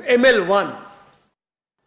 ML1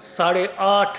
$8.5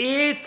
$1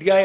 DI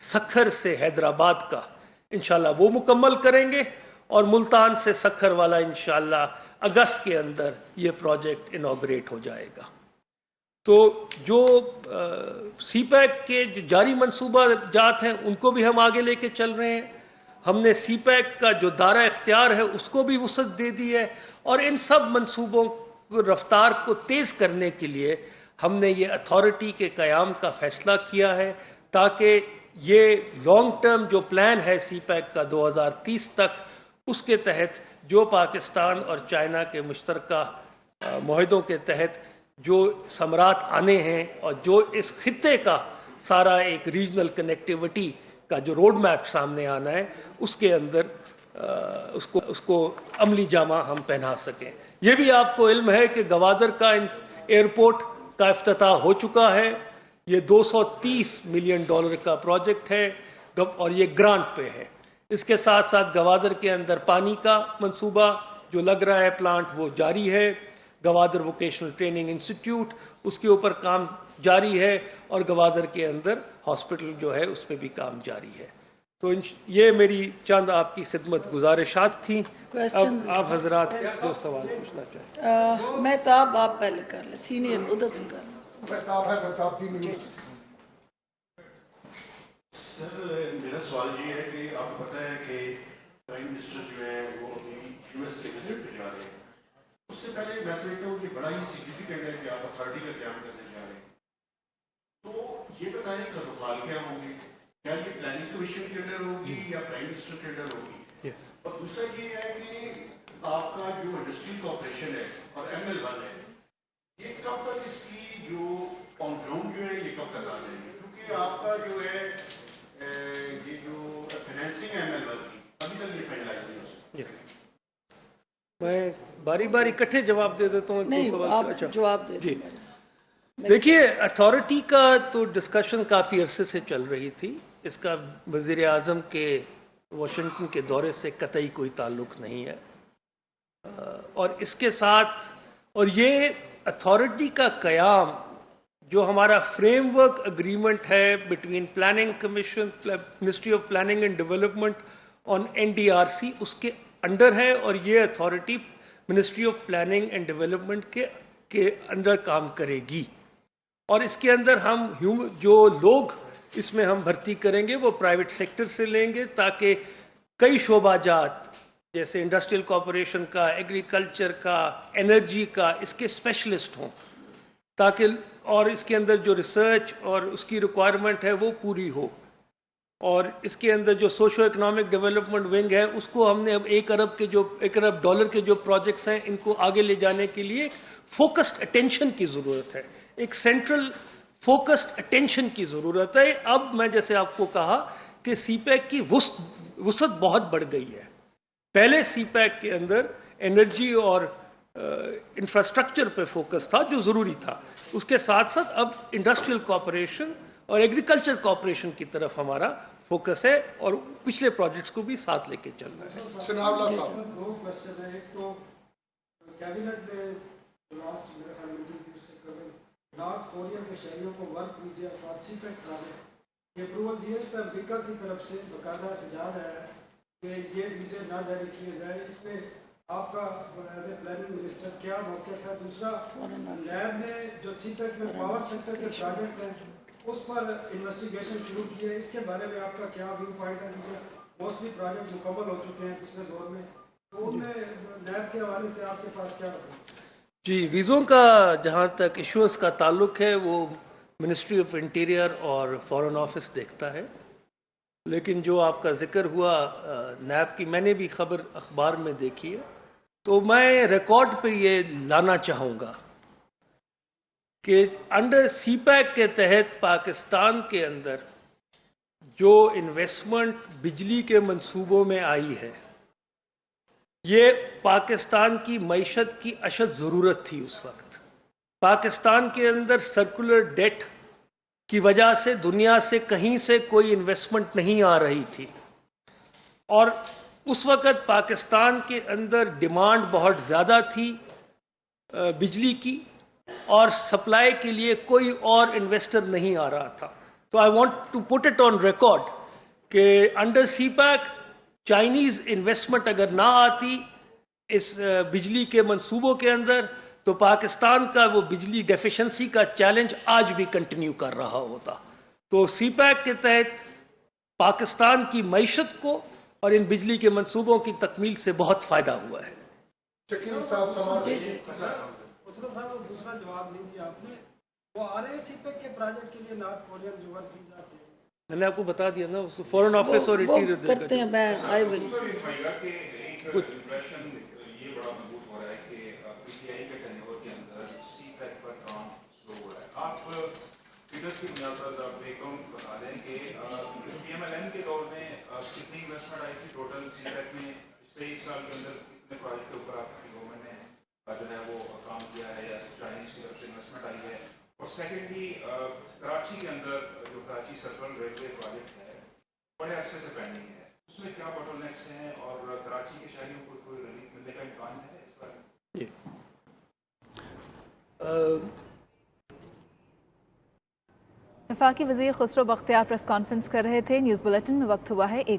Sukkur سے حیدرآباد کا انشاءاللہ وہ مکمل کریں گے، اور ملتان سے سکھر والا انشاءاللہ اگست کے اندر یہ پروجیکٹ انوگریٹ ہو جائے گا۔ تو جو سی پیک کے جو جاری منصوبہ جات ہیں ان کو بھی ہم آگے لے کے چل رہے ہیں۔ ہم نے سی پیک کا جو دائرہ اختیار ہے اس کو بھی وسعت دے دی ہے، اور ان سب منصوبوں کو رفتار کو تیز کرنے کے لیے ہم نے یہ اتھارٹی کے قیام کا فیصلہ کیا ہے، تاکہ یہ لانگ ٹرم جو پلان ہے سی پیک کا 2030 تک، اس کے تحت جو پاکستان اور چائنا کے مشترکہ معاہدوں کے تحت جو ثمرات آنے ہیں، اور جو اس خطے کا سارا ایک ریجنل کنیکٹیوٹی کا جو روڈ میپ سامنے آنا ہے، اس کے اندر اس کو عملی جامہ ہم پہنا سکیں۔ یہ بھی آپ کو علم ہے کہ گوادر کا ایئرپورٹ کا افتتاح ہو چکا ہے۔ یہ $230 ملین کا پروجیکٹ ہے، اور یہ گرانٹ پہ ہے۔ اس کے ساتھ ساتھ گوادر کے اندر پانی کا منصوبہ جو لگ رہا ہے پلانٹ، وہ جاری ہے۔ گوادر ووکیشنل ٹریننگ انسٹیٹیوٹ، اس کے اوپر کام جاری ہے، اور گوادر کے اندر ہاسپٹل جو ہے اس پہ بھی کام جاری ہے۔ تو یہ میری چند آپ کی خدمت گزارشات تھیں۔ اب آپ حضرات جو سوال پوچھنا چاہیں۔ مہتاب آپ پہلے کر لیں، سینئر ادھر سے کر لیں۔ سر میرا سوال یہ ہے کہ آپ کو پتہ ہے کہ پرائم منسٹر جو ہے وہ ابھی یو ایس کے وزٹ پہ جا رہے ہیں۔ اس سے پہلے میں سمجھتا ہوں کہ بڑا ہی سگنیفیکنٹ ہے کہ آپ اتھارٹی کا قیام کرنے جا رہے ہیں، تو یہ بتائیں کدوخال کیا ہوں گے؟ کیا یہ پلاننگ کمیشن کے انڈر ہوگی یا پرائم منسٹر کے انڈر ہوگی؟ اور دوسرا یہ ہے کہ آپ کا جو انڈسٹریل کارپوریشن ہے اور ML1 ہے، یہ کب تک اس کی جو آن گراؤنڈ جو ہے یہ کب تک آ جائے گی؟ کیونکہ آپ کا جو ہے یہ جو فائنینسنگ ہے ML1 کی ابھی تک یہ فائنلائز نہیں ہو سکتی۔ میں باری باری اکٹھے جواب دے دیتا ہوں۔ نہیں، آپ جواب دے جی دیکھیے، اتھارٹی کا تو ڈسکشن کافی عرصے سے چل رہی تھی۔ اس کا وزیر اعظم کے واشنگٹن کے دورے سے قطعی کوئی تعلق نہیں ہے، اور اس کے ساتھ اور یہ اتھارٹی کا قیام جو ہمارا فریم ورک اگریمنٹ ہے between planning commission, ministry of planning and development on NDRC، اس کے انڈر ہے، اور یہ authority ministry of planning and development کے انڈر کام کرے گی، اور اس کے اندر ہم جو لوگ اس میں ہم بھرتی کریں گے وہ پرائیویٹ سیکٹر سے لیں گے، تاکہ کئی شعبہ جات جیسے انڈسٹریل کارپوریشن کا، ایگریکلچر کا، انرجی کا، اس کے اسپیشلسٹ ہوں، تاکہ اور اس کے اندر جو ریسرچ اور اس کی ریکوائرمنٹ ہے وہ پوری ہو۔ اور اس کے اندر جو سوشو اکنامک ڈیولپمنٹ ونگ ہے، اس کو ہم نے اب $1 ارب کے جو پروجیکٹس ہیں ان کو آگے لے جانے کے لیے فوکسڈ اٹینشن کی ضرورت ہے، ایک سینٹرل فوکسڈ اٹینشن کی ضرورت ہے۔ اب میں جیسے آپ کو کہا کہ سی پیک کی وسعت بہت بڑھ گئی ہے۔ پہلے سی پیک کے اندر انرجی اور انفراسٹرکچر پہ فوکس تھا جو ضروری تھا، اس کے ساتھ ساتھ اب انڈسٹریل کارپوریشن اور ایگریکلچر کارپوریشن کی طرف ہمارا فوکس ہے، اور پچھلے پروجیکٹس کو بھی ساتھ لے کے چلنا ہے۔ دو کوسچن ہے، ایک تو کیبنٹ نے لاسٹ میرے خیال میٹنگ سے قبل نارتھ کوریا کے شہریوں کو work visa for CPEC کرانے کی اپروول دی ہے، اس پہ امریکہ کی طرف سے باقاعدہ احتجاج آیا ہے کہ یہ ویزے نہ جاری کیے جائیں۔ اس پہ آپ کا ایز اے پلاننگ منسٹر کیا موقف ہے؟ دوسرا، نیب نے جو سی پیک میں پاور سیکٹر کے پروجیکٹ ہیں اس پر انویسٹیگیشن شروع کی ہے، اس کے بارے میں آپ کا کیا ویو پوائنٹ ہے؟ کیونکہ موسٹلی پروجیکٹ مکمل ہو چکے ہیں پچھلے دور میں، تو ان میں نیب کے حوالے سے آپ کے پاس کیا رہے؟ جی، ویزوں کا جہاں تک ایشوز کا تعلق ہے وہ منسٹری آف انٹیریئر اور فارن آفس دیکھتا ہے، لیکن جو آپ کا ذکر ہوا نیب کی، میں نے بھی خبر اخبار میں دیکھی ہے، تو میں ریکارڈ پہ یہ لانا چاہوں گا کہ انڈر سی پیک کے تحت پاکستان کے اندر جو انویسٹمنٹ بجلی کے منصوبوں میں آئی ہے، یہ پاکستان کی معیشت کی اشد ضرورت تھی۔ اس وقت پاکستان کے اندر سرکولر ڈیٹ کی وجہ سے دنیا سے کہیں سے کوئی انویسٹمنٹ نہیں آ رہی تھی، اور اس وقت پاکستان کے اندر ڈیمانڈ بہت زیادہ تھی بجلی کی، اور سپلائی کے لیے کوئی اور انویسٹر نہیں آ رہا تھا۔ تو I want to put it on record کہ under CPEC Chinese investment اگر نہ آتی اس بجلی کے منصوبوں کے اندر تو پاکستان کا وہ بجلی ڈیفیشنسی کا چیلنج آج بھی کنٹینیو کر رہا ہوتا. تو سی پیک کے تحت پاکستان کی معیشت کو اور ان بجلی کے منصوبوں کی تکمیل سے بہت فائدہ ہوا ہے. شکیل صاحب سماج جی جی خسرو صاحب وہ دوسرا جواب نہیں دیا آپ نے. وہ آ رہے ہیں سی پیک کے پروجیکٹ کے لیے نارتھ کورین جو ورک ویزا آتے ہیں. میں نے آپ کو بتا دیا نا فورن آفس اور وہ انٹیریئر کرتے ہیں. میں آئی ول امپریشن یہ بڑا مضبوط ہو رہا ہے کہ پی ٹی آئی کے ٹینیور کے اندر سی پیک پر کام سلو ہو رہا ہے. آپ فیگرس کی بنیاد پر بیک گراؤنڈ بتا دیں کہ پی ایم ایل این کے دور میں کتنی انویسٹمنٹ آئی تھی ٹوٹل سی پیک میں پچھلے 1 سال کے اندر کتنے پروجیکٹ کے اوپر آپ کی گورنمنٹ نے جو ہے وہ کام کیا ہے یا چائنیز کی طرف سے انویسٹمنٹ آئی ہے. اور سیکنڈلی کراچی کے اندر جو کراچی سنٹرل ریلوے پروجیکٹ ہے بڑے عرصے سے پینڈنگ ہے, اس میں کیا بوٹل نیکس ہیں اور کراچی کے شہریوں کو کوئی ریلیف ملنے کا امکان ہے اس بارے میں؟ وفاقی وزیر خسرو بختیار پریس کانفرنس کر رہے تھے. نیوز بلیٹن میں وقت ہوا ہے 1